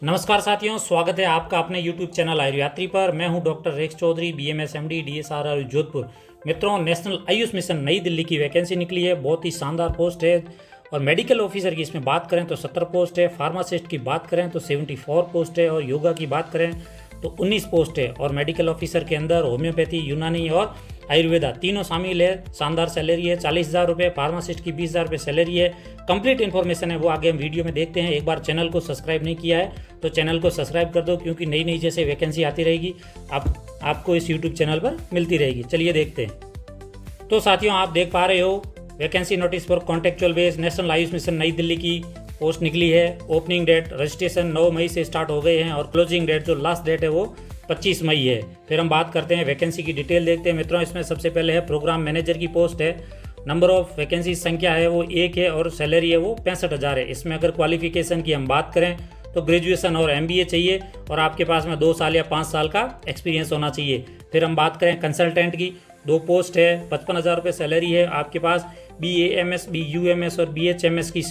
नमस्कार साथियों, स्वागत है आपका अपने YouTube चैनल आयुर्यात्री पर। मैं हूं डॉक्टर रेख Chaudhary, BMS MD, DSRR Jodhpur. मित्रों, नेशनल आयुष मिशन नई दिल्ली की वैकेंसी निकली है। बहुत ही शानदार पोस्ट है। और मेडिकल ऑफिसर की इसमें बात करें तो 17 पोस्ट है। फार्मासिस्ट की बात करें तो 74 पोस्ट है। और योगा की बात करें तो 19 पोस्ट है। और मेडिकल ऑफिसर के अंदर होम्योपैथी, यूनानी और आयुर्वेदा तीनों शामिल है। शानदार सैलरी है, 40,000 रुपये। फार्मासिस्ट की 20,000 रुपये सैलरी है। कंप्लीट इन्फॉर्मेशन है वो आगे हम वीडियो में देखते हैं। एक बार चैनल को सब्सक्राइब नहीं किया है तो चैनल को सब्सक्राइब कर दो, क्योंकि नई नई जैसे वैकेंसी आती रहेगी आपको इस यूट्यूब चैनल पर मिलती रहेगी। चलिए देखते हैं। तो साथियों, आप देख पा रहे हो वैकेंसी नोटिस पर contractual base national Ayush mission नई दिल्ली की पोस्ट निकली है। ओपनिंग डेट रजिस्ट्रेशन 9 मई से स्टार्ट हो गए हैं और क्लोजिंग डेट जो लास्ट डेट है वो 25 मई है। फिर हम बात करते हैं वैकेंसी की डिटेल देखते हैं। मित्रों, इसमें सबसे पहले है प्रोग्राम मैनेजर की पोस्ट है। नंबर ऑफ वैकेंसी संख्या है वो 1 है और सैलरी है वो 65,000 है। इसमें अगर क्वालिफिकेशन की हम बात करें तो ग्रेजुएशन और MBA चाहिए और आपके पास में 2 साल या 5 साल का एक्सपीरियंस होना चाहिए। फिर हम बात करें कंसल्टेंट की, 2 पोस्ट है, 55,000 रुपये सैलरी है। आपके पास BAMS, BUMS और BHMS की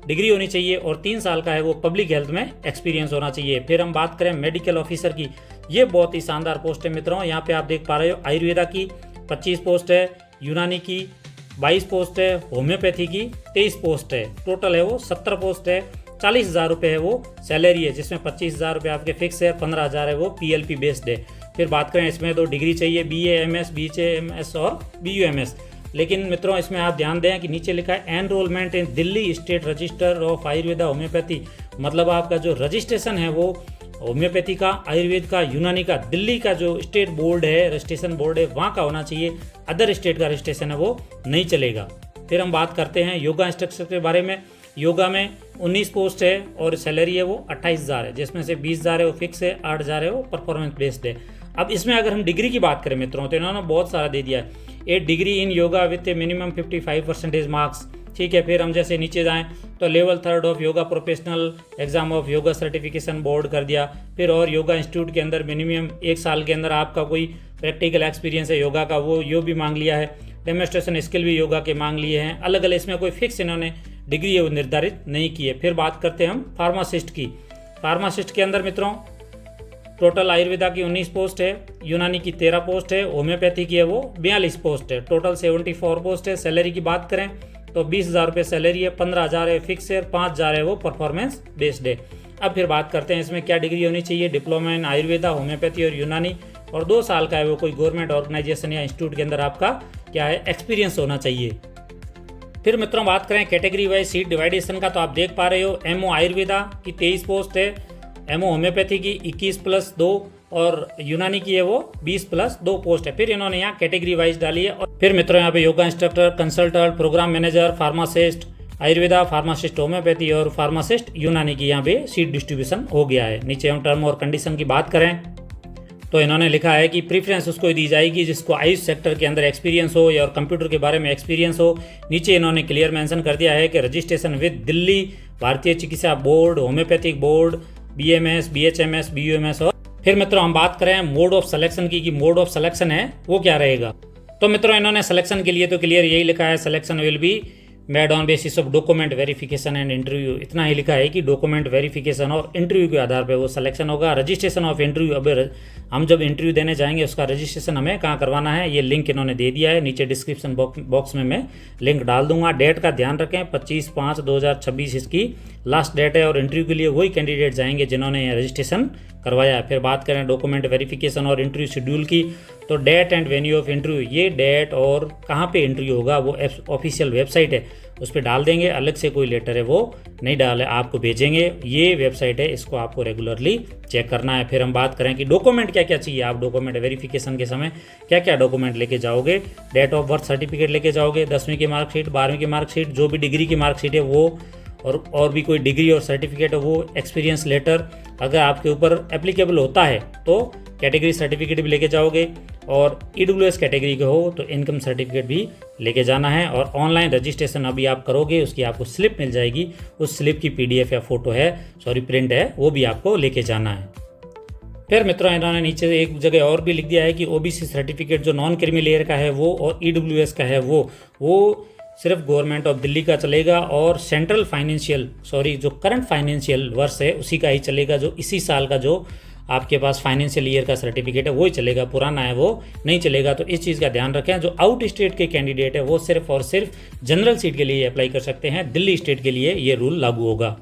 डिग्री होनी चाहिए और 3 साल का है वो पब्लिक हेल्थ में एक्सपीरियंस होना चाहिए। फिर हम बात करें मेडिकल ऑफिसर की, ये बहुत ही शानदार पोस्ट है मित्रों। यहाँ पे आप देख पा रहे हो आयुर्वेदा की 25 पोस्ट है, यूनानी की 22 पोस्ट है, होम्योपैथी की 23 पोस्ट है। टोटल है वो 17 पोस्ट है। 40,000 रुपये है वो सैलरी है, जिसमें 25,000 रुपये आपके फिक्स है, 15,000 है वो PLP बेस्ड है। फिर बात करें इसमें तो डिग्री चाहिए BAMS, BHMS और BUMS। लेकिन मित्रों, इसमें आप ध्यान दें कि नीचे लिखा है enrolment in Delhi state register of Ayurveda homeopathy. मतलब आपका जो रजिस्ट्रेशन है वो होम्योपैथी का, आयुर्वेद का, यूनानी का दिल्ली का जो स्टेट बोर्ड है, रजिस्ट्रेशन बोर्ड है, वहाँ का होना चाहिए। अदर स्टेट का रजिस्ट्रेशन है वो नहीं चलेगा। फिर हम बात करते हैं योगा इंस्ट्रक्टर के बारे में। योगा में 19 पोस्ट है और सैलरी है वो 28,000 है, जिसमें से 20,000 है वो फिक्स है, 8,000 है वो परफॉर्मेंस बेस्ड है। अब इसमें अगर हम डिग्री की बात करें मित्रों तो इन्होंने बहुत सारा दे दिया है। A degree in yoga with a minimum 55% marks, ठीक है। फिर हम जैसे नीचे जाएं तो level 3 of yoga professional exam of yoga certification board कर दिया। फिर और योगा इंस्टीट्यूट के अंदर मिनिमम 1 साल के अंदर आपका कोई प्रैक्टिकल एक्सपीरियंस है योगा का, वो यो भी मांग लिया है। डेमोस्ट्रेशन स्किल भी योगा के मांग लिए हैं। अलग अलग इसमें कोई फिक्स इन्होंने डिग्री है वो निर्धारित नहीं की है। फिर बात करते हैं हम फार्मासिस्ट की। फार्मासिस्ट के अंदर मित्रों टोटल आयुर्वेदा की 19 पोस्ट है, यूनानी की 13 पोस्ट है, होम्योपैथी की है वो 42 पोस्ट है। टोटल 74 पोस्ट है। सैलरी की बात करें तो 20,000 रुपये सैलरी है, 15,000 है फिक्स है, 5,000 है वो परफॉर्मेंस बेस्ड है। अब फिर बात करते हैं इसमें क्या डिग्री होनी चाहिए। डिप्लोमा इन आयुर्वेदा, होम्योपैथी और यूनानी और 2 साल का है वो कोई गवर्नमेंट ऑर्गेनाइजेशन या इंस्टीट्यूट के अंदर आपका क्या है एक्सपीरियंस होना चाहिए। फिर मित्रों बात करें कैटेगरी वाइज सीट डिवाइडेशन का, तो आप देख पा रहे हो MO आयुर्वेदा की 23 पोस्ट है, MO होम्योपैथी की 21+2 और यूनानी की है वो 20+2 पोस्ट है। फिर इन्होंने यहाँ कैटेगरी वाइज डाली है। और फिर मित्रों यहाँ पे yoga instructor, consultant, program manager, pharmacist Ayurveda, pharmacist homeopathy और फार्मासिस्ट यूनानी की यहाँ पे सीट डिस्ट्रीब्यूशन हो गया है। नीचे हम टर्म और कंडीशन की बात करें तो इन्होंने लिखा है कि प्रीफरेंस उसको दी जाएगी जिसको आयुष सेक्टर के अंदर एक्सपीरियंस हो या और कंप्यूटर के बारे में एक्सपीरियंस हो। नीचे इन्होंने क्लियर मेंशन कर दिया है कि रजिस्ट्रेशन विद दिल्ली भारतीय चिकित्सा board, homeopathic board, BMS, BHMS, BUMS। और फिर मित्रों हम बात करें मोड ऑफ सिलेक्शन की कि मोड ऑफ सिलेक्शन है वो क्या रहेगा। तो मित्रों इन्होंने सिलेक्शन के लिए तो क्लियर यही लिखा है, selection will be made on basis of document verification and interview. इतना ही लिखा है कि डॉक्यूमेंट वेरिफिकेशन और इंटरव्यू के आधार पर वो सिलेक्शन होगा। रजिस्ट्रेशन ऑफ इंटरव्यू, अब हम जब इंटरव्यू देने जाएंगे उसका रजिस्ट्रेशन हमें कहाँ करवाना है, ये लिंक इन्होंने दे दिया है। नीचे डिस्क्रिप्शन बॉक्स में मैं लिंक डाल दूंगा। डेट का ध्यान रखें, 25/5/2026 इसकी लास्ट डेट है और इंटरव्यू के लिए वही कैंडिडेट जाएंगे जिन्होंने रजिस्ट्रेशन करवाया है। फिर बात करें डॉक्यूमेंट वेरिफिकेशन और इंटरव्यू शेड्यूल की, तो date and venue of interview, ये डेट और कहाँ पे इंटरव्यू होगा वो ऑफिशियल वेबसाइट है उस पर डाल देंगे। अलग से कोई लेटर है वो नहीं डाले, आपको भेजेंगे। ये वेबसाइट है, इसको आपको रेगुलरली चेक करना है। फिर हम बात करें कि डॉक्यूमेंट क्या क्या चाहिए। आप डॉक्यूमेंट वेरिफिकेशन के समय क्या क्या डॉक्यूमेंट लेके जाओगे। डेट ऑफ बर्थ सर्टिफिकेट लेके जाओगे, 10वीं की मार्कशीट, 12वीं की मार्कशीट, जो भी डिग्री की मार्कशीट है वो, और भी कोई डिग्री और सर्टिफिकेट है वो, एक्सपीरियंस लेटर अगर आपके ऊपर एप्लीकेबल होता है तो कैटेगरी सर्टिफिकेट भी लेके जाओगे। और EWS कैटेगरी के हो तो इनकम सर्टिफिकेट भी लेके जाना है। और ऑनलाइन रजिस्ट्रेशन अभी आप करोगे उसकी आपको स्लिप मिल जाएगी, उस स्लिप की PDF या फोटो है, प्रिंट है, वो भी आपको लेके जाना है। फिर मित्रों इन्होंने नीचे एक जगह और भी लिख दिया है कि OBC सर्टिफिकेट जो नॉन क्रीमी लेयर का है वो और EWS का है वो सिर्फ गवर्नमेंट ऑफ दिल्ली का चलेगा और सेंट्रल जो करंट फाइनेंशियल वर्ष है उसी का ही चलेगा। जो इसी साल का जो आपके पास फाइनेंशियल ईयर का सर्टिफिकेट है वो ही चलेगा, पुराना है वो नहीं चलेगा। तो इस चीज़ का ध्यान रखें। जो आउट स्टेट के कैंडिडेट है वो सिर्फ और सिर्फ जनरल सीट के लिए अप्लाई कर सकते हैं, दिल्ली स्टेट के लिए ये रूल लागू होगा।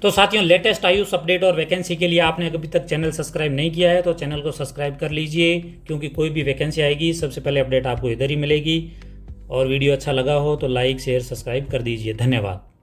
तो साथियों, लेटेस्ट आयुष अपडेट और वैकेंसी के लिए आपने अभी तक चैनल सब्सक्राइब नहीं किया है तो चैनल को सब्सक्राइब कर लीजिए, क्योंकि कोई भी वैकेंसी आएगी सबसे पहले अपडेट आपको इधर ही मिलेगी। और वीडियो अच्छा लगा हो तो लाइक शेयर सब्सक्राइब कर दीजिए। धन्यवाद।